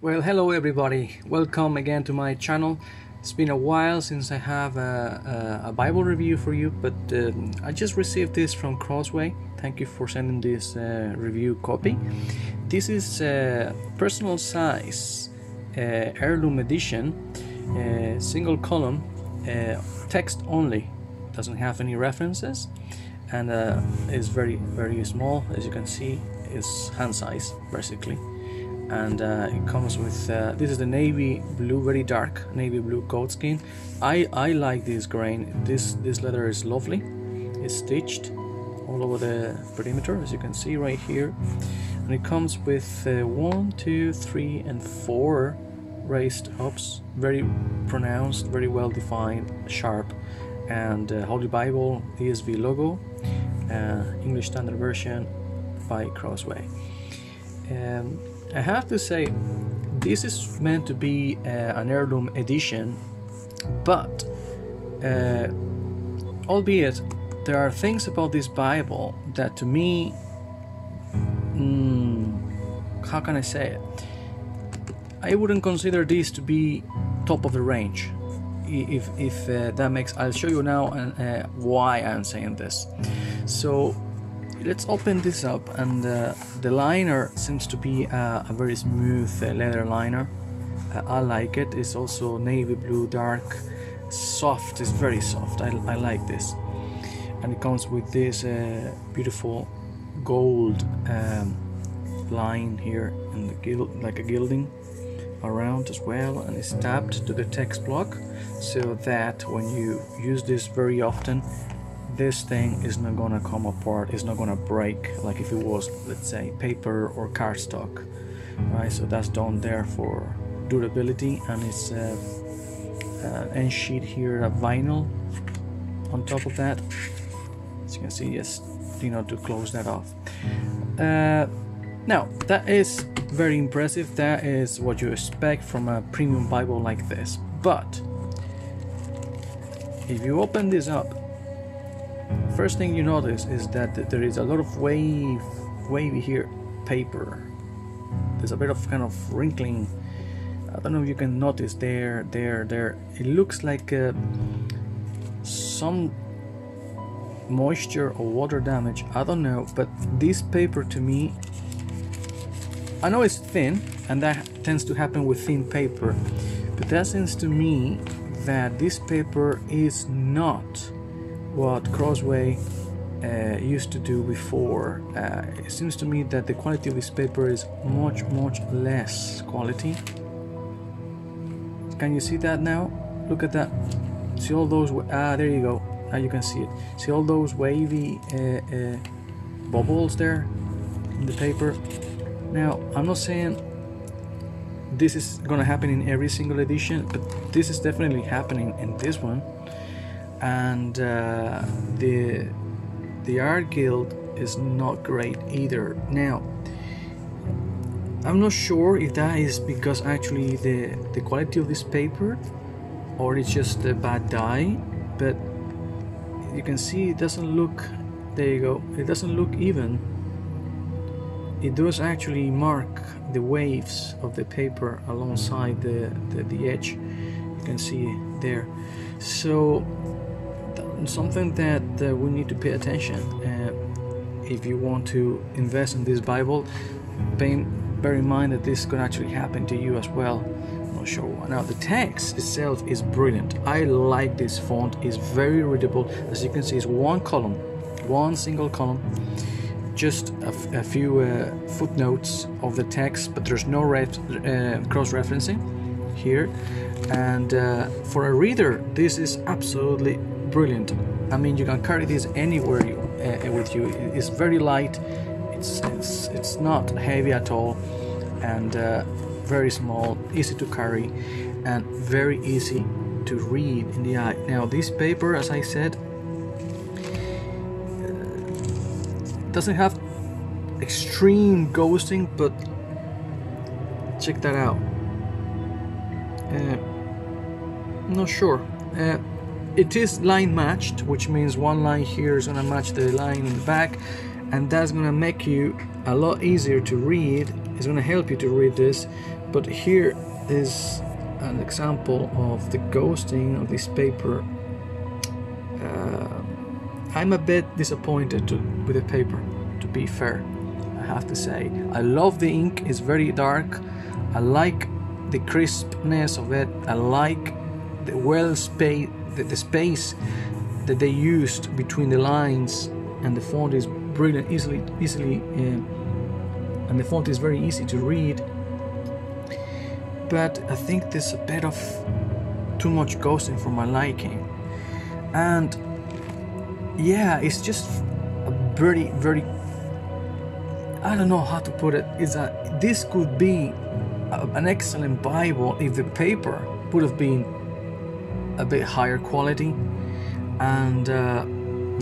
Well, hello everybody, welcome again to my channel. It's been a while since I have a Bible review for you, but I just received this from Crossway. Thank you for sending this review copy. This is personal size heirloom edition, single column, text only, doesn't have any references, and is very small. As you can see, it's hand size basically. And it comes with this is the navy blue, very dark navy blue goatskin. I like this grain. This leather is lovely. It's stitched all over the perimeter, as you can see right here, and it comes with 1, 2, 3, and 4 raised ups, very pronounced, very well defined, sharp, and Holy Bible ESV logo, English Standard Version by Crossway. I have to say, this is meant to be an heirloom edition, but albeit there are things about this Bible that to me, how can I say it? I wouldn't consider this to be top of the range. If that makes, I'll show you now why I'm saying this. So let's open this up, and the liner seems to be a very smooth leather liner. I like it. It's also navy blue, dark, soft. It's very soft. I like this, and it comes with this beautiful gold line here, and the like a gilding around as well, and it's tapped to the text block, so that when you use this very often, this thing is not gonna come apart, it's not gonna break like if it was, let's say, paper or cardstock, right? So that's done there for durability, and it's end sheet here, a vinyl on top of that, as you can see, yes, to close that off. Now that is very impressive. That is what you expect from a premium Bible like this. But if you open this up, first thing you notice is that there is a lot of wavy here paper. There's a bit of kind of wrinkling. I don't know if you can notice there. It looks like some moisture or water damage. I don't know, but this paper to me, I know it's thin, and that tends to happen with thin paper, but that seems to me that this paper is not what Crossway used to do before. It seems to me that the quality of this paper is much less quality. Can you see that now? Look at that. See all those, there you go. Now you can see it. See all those wavy bubbles there in the paper. Now, I'm not saying this is gonna happen in every single edition, but this is definitely happening in this one. And the Art-gilt is not great either. Now, I'm not sure if that is because actually the quality of this paper, or it's just a bad dye, but you can see it doesn't look, there you go, it doesn't look even. It does actually mark the waves of the paper alongside the edge. You can see there. So something that we need to pay attention if you want to invest in this Bible. Bear in mind that this could actually happen to you as well. I'm not sure why. Now the text itself is brilliant. I like this font. It's very readable. As you can see, it's one column, one single column. Just a few footnotes of the text, but there's no cross-referencing here. And for a reader, this is absolutely brilliant. I mean, you can carry this anywhere with you. It's very light. It's not heavy at all, and very small, easy to carry, and very easy to read in the eye. Now, this paper, as I said, doesn't have extreme ghosting, but check that out. Not sure. It is line matched, which means one line here is going to match the line in the back, and that's going to make you a lot easier to read. It's going to help you to read this. But here is an example of the ghosting of this paper. I'm a bit disappointed with the paper, to be fair, I have to say. I love the ink, it's very dark. I like the crispness of it. I like the the space that they used between the lines, and the font is brilliant, and the font is very easy to read. But I think there's a bit of too much ghosting for my liking, and yeah, it's just a very, I don't know how to put it. Is that this could be an excellent Bible if the paper would have been a bit higher quality. And I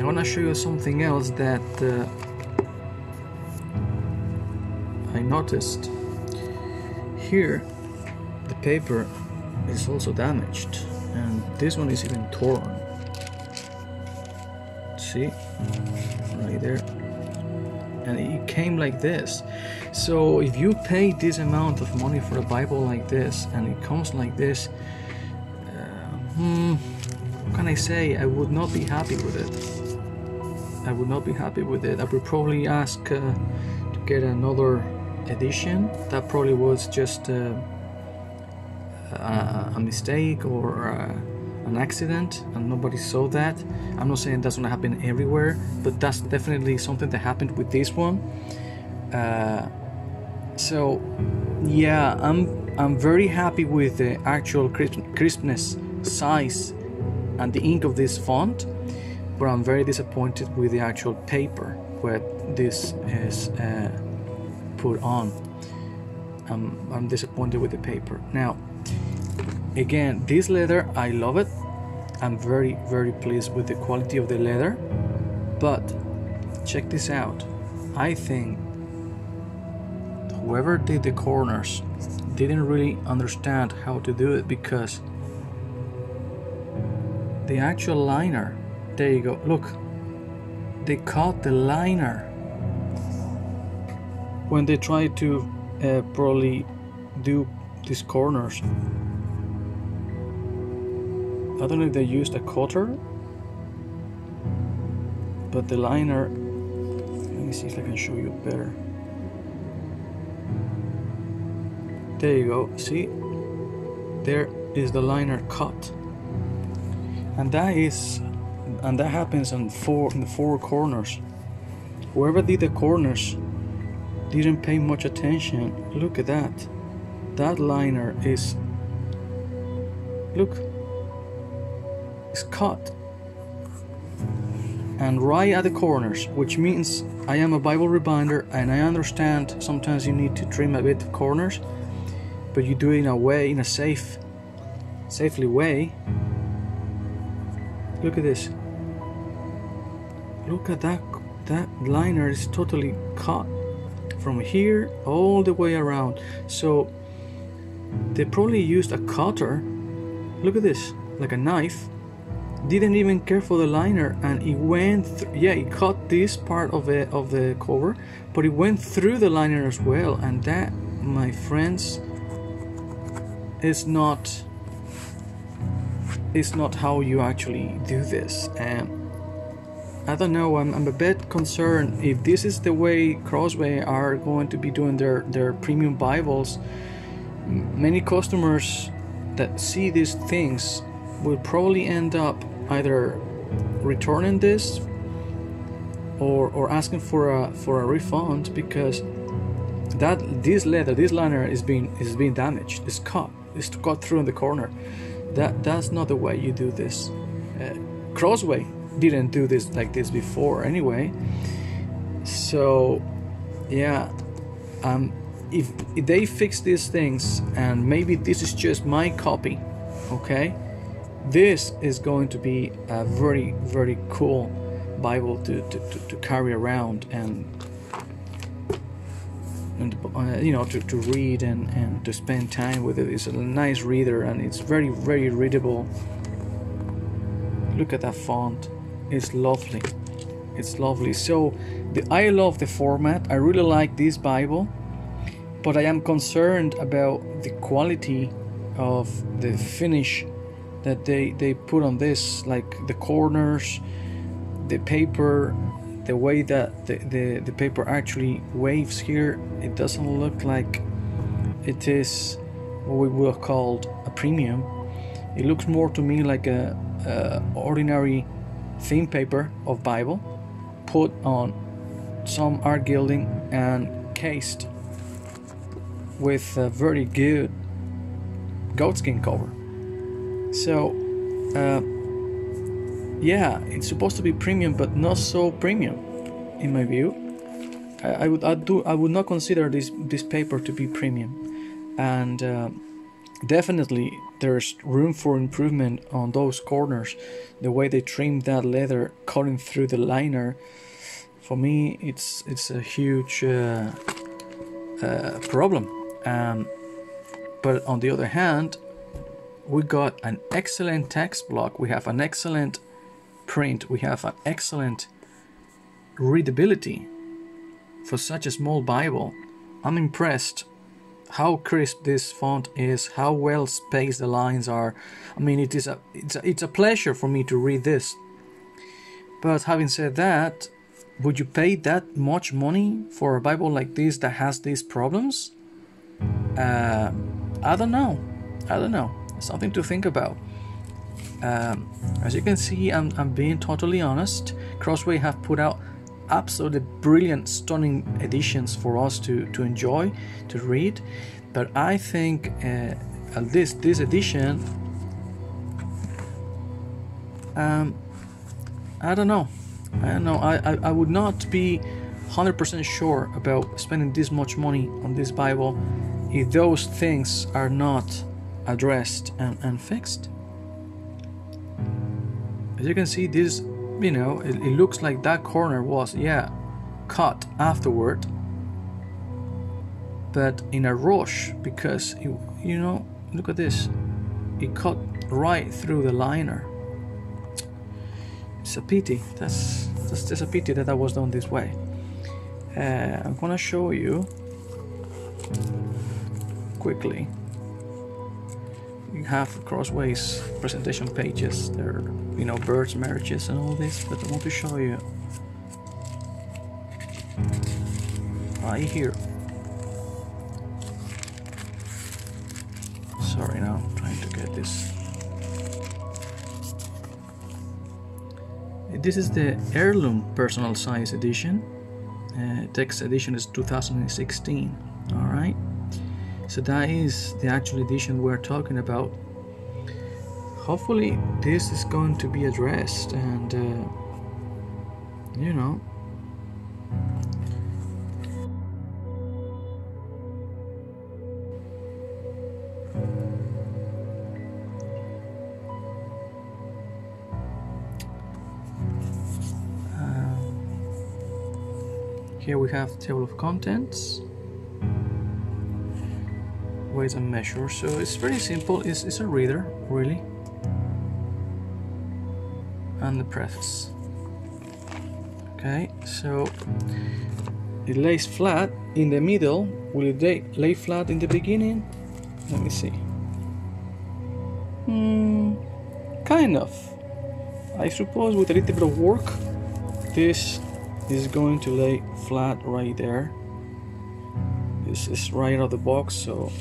want to show you something else that I noticed. Here the paper is also damaged, and this one is even torn. See, right there, and it came like this. So if you pay this amount of money for a Bible like this and it comes like this, what can I say? I would not be happy with it. I would not be happy with it. I would probably ask to get another edition. That probably was just a mistake or an accident, and nobody saw that. I'm not saying that's gonna happen everywhere, but that's definitely something that happened with this one. So yeah, I'm very happy with the actual crispness, size, and the ink of this font, but I'm very disappointed with the actual paper where this is put on. I'm disappointed with the paper. Now, again, this leather, I love it. I'm very, very pleased with the quality of the leather, but check this out. I think whoever did the corners didn't really understand how to do it, because the actual liner, there you go, look, they cut the liner when they tried to probably do these corners. I don't know if they used a cutter, but the liner, let me see if I can show you better. There you go, see, there is the liner cut, and that is and that happens in the four corners. Whoever did the corners didn't pay much attention. Look at that. That liner is, look, it's cut, and right at the corners, which means I am a Bible rebinder, and I understand sometimes you need to trim a bit of corners, but you do it in a safely way. Look at this. Look at that. That liner is totally cut from here all the way around. So they probably used a cutter. Look at this, like a knife. Didn't even care for the liner, and it went. It cut this part of the cover, but it went through the liner as well. And that, my friends, is not how you actually do this. I don't know. I'm a bit concerned if this is the way Crossway are going to be doing their premium Bibles. Many customers that see these things will probably end up either returning this or asking for a refund, because this liner is being damaged. It's cut through in the corner. That's not the way you do this. Crossway didn't do this like this before anyway. So yeah, if they fix these things, and maybe this is just my copy, okay, this is going to be a very, very cool Bible to carry around and to read and to spend time with it. It's a nice reader, and it's very, very readable. Look at that font. It's lovely. It's lovely. So I love the format. I really like this Bible, but I am concerned about the quality of the finish that they put on this, like the corners, the paper, the way that the paper actually waves here. It doesn't look like it is what we would have called a premium. It looks more to me like a ordinary thin paper of Bible put on some art gilding and cased with a very good goatskin cover. So yeah, it's supposed to be premium, but not so premium in my view. I would not consider this paper to be premium, and definitely there's room for improvement on those corners. The way they trimmed that leather cutting through the liner, for me it's a huge problem. But on the other hand, we got an excellent text block, we have an excellent print, we have an excellent readability for such a small Bible. I'm impressed how crisp this font is, how well spaced the lines are. I mean, it's a pleasure for me to read this. But having said that, would you pay that much money for a Bible like this that has these problems? I don't know. Something to think about. As you can see, I'm being totally honest. Crossway have put out absolutely brilliant, stunning editions for us to enjoy, to read. But I think this edition, I don't know. I would not be 100% sure about spending this much money on this Bible if those things are not addressed and fixed. As you can see, this, it looks like that corner was, cut afterward, but in a rush, because look at this, it cut right through the liner. It's a pity. That's just a pity that was done this way. I'm gonna show you quickly. You have Crossway's presentation pages. They're birds, marriages, and all this. But I want to show you right here. Sorry, now I'm trying to get this. this is the Heirloom personal size edition. Text edition is 2016. All right, so that is the actual edition we're talking about. Hopefully this is going to be addressed, and you know, here we have table of contents, weights and measures. So it's very simple. It's a reader, really, and the preface. Okay, so it lays flat in the middle. Will it lay flat in the beginning? Let me see. Kind of. I suppose with a little bit of work, this is going to lay flat right there. This is right out of the box, so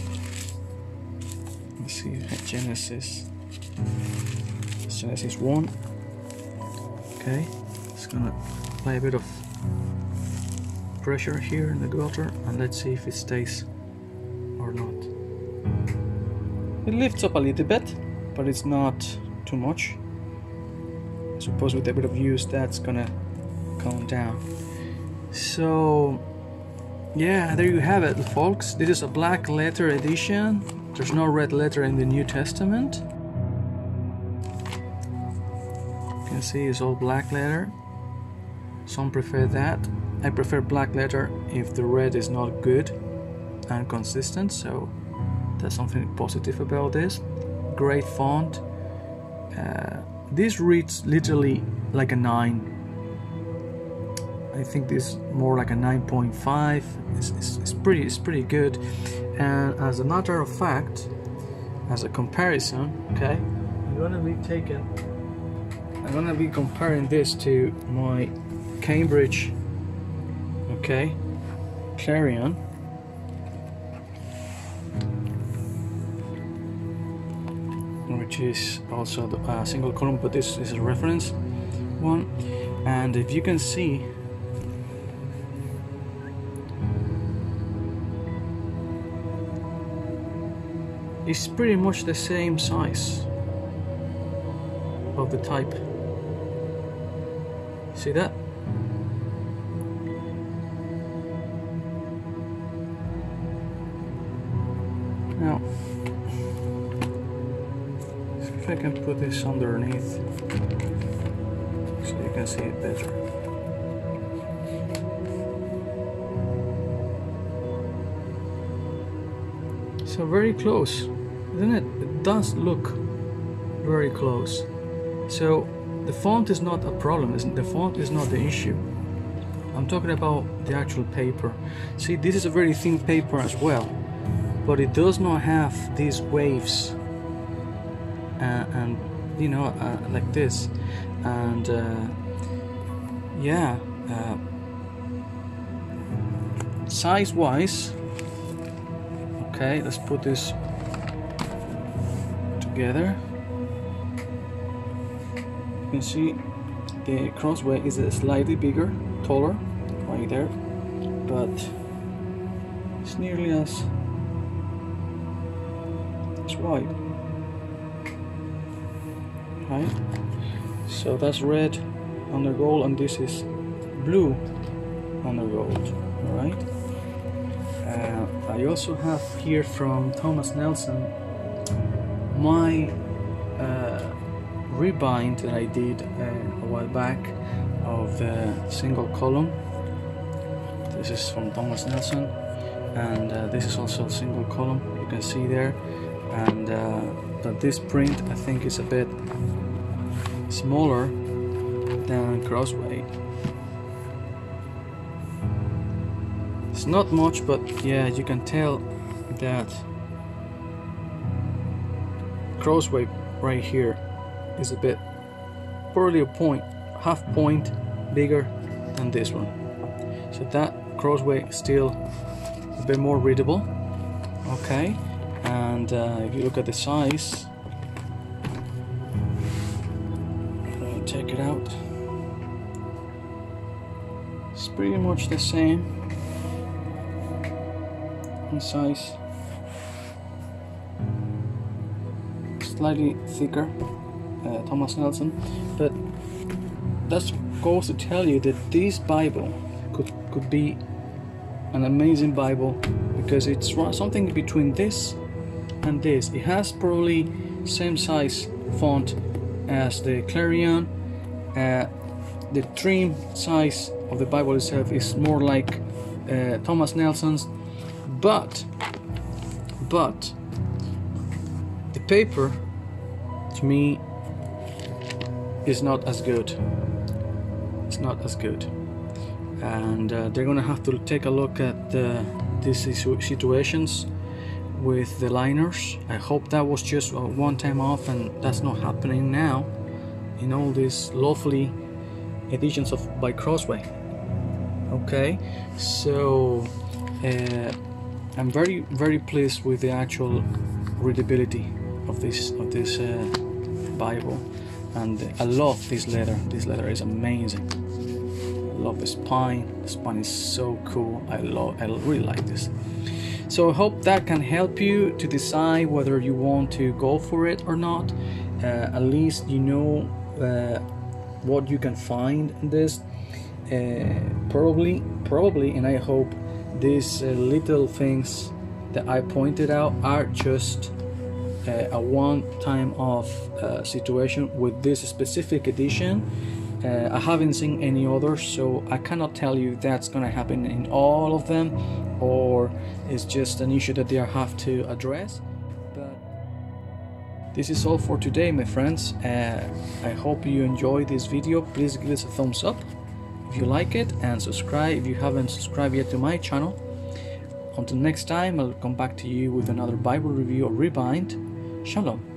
let's see. Genesis 1. Okay, it's gonna apply a bit of pressure here in the gutter, and let's see if it stays or not. It lifts up a little bit, but it's not too much. I suppose with a bit of use that's gonna calm down. So yeah, there you have it, folks. This is a black letter edition. There's no red letter in the New Testament. You can see it's all black letter. Some prefer that. I prefer black letter if the red is not good and consistent, so that's something positive about this. Great font. This reads literally like a 9. I think this is more like a 9.5. It's pretty good. And as a matter of fact, as a comparison, okay, I'm gonna be comparing this to my Cambridge, okay, Clarion. Which is also the single column, but this is a reference one. And if you can see, it's pretty much the same size of the type. See that? Now, if I can put this underneath so you can see it better. So very close, isn't it? It does look very close. So the font is not a problem, the font is not the issue. I'm talking about the actual paper. See, this is a very thin paper as well, but it does not have these waves and you know, like this. And yeah, size wise, okay, let's put this together. You can see the Crossway is slightly bigger, taller, right there, but it's nearly as wide. Right? So that's red under gold, and this is blue under gold. All right. I also have here from Thomas Nelson my rebind that I did a while back of the single column. This is from Thomas Nelson, and this is also a single column, you can see there. And but this print I think is a bit smaller than Crossway. It's not much, but yeah, you can tell that Crossway right here is a bit, probably a point, half point bigger than this one. So that Crossway is still a bit more readable. Okay, and if you look at the size, check it out. It's pretty much the same in size, slightly thicker, Thomas Nelson, but that goes to tell you that this Bible could be an amazing Bible, because it's something between this and this. It has probably same size font as the Clarion. The trim size of the Bible itself is more like Thomas Nelson's, but the paper to me is not as good. It's not as good, and they're gonna have to take a look at these situations with the liners. I hope that was just a one-time off and that's not happening now in all these lovely editions by Crossway. Okay, so I'm very pleased with the actual readability of this Bible, and I love this leather. This leather is amazing. I love the spine. The spine is so cool. I really like this. So I hope that can help you to decide whether you want to go for it or not. At least you know what you can find in this. Probably, and I hope these little things that I pointed out are just a one-time off situation with this specific edition. I haven't seen any others, so I cannot tell you that's gonna happen in all of them, or it's just an issue that they have to address. But this is all for today, my friends. I hope you enjoyed this video. Please give us a thumbs up if you like it, and subscribe if you haven't subscribed yet to my channel. Until next time, I'll come back to you with another Bible review or rebind. Shalom.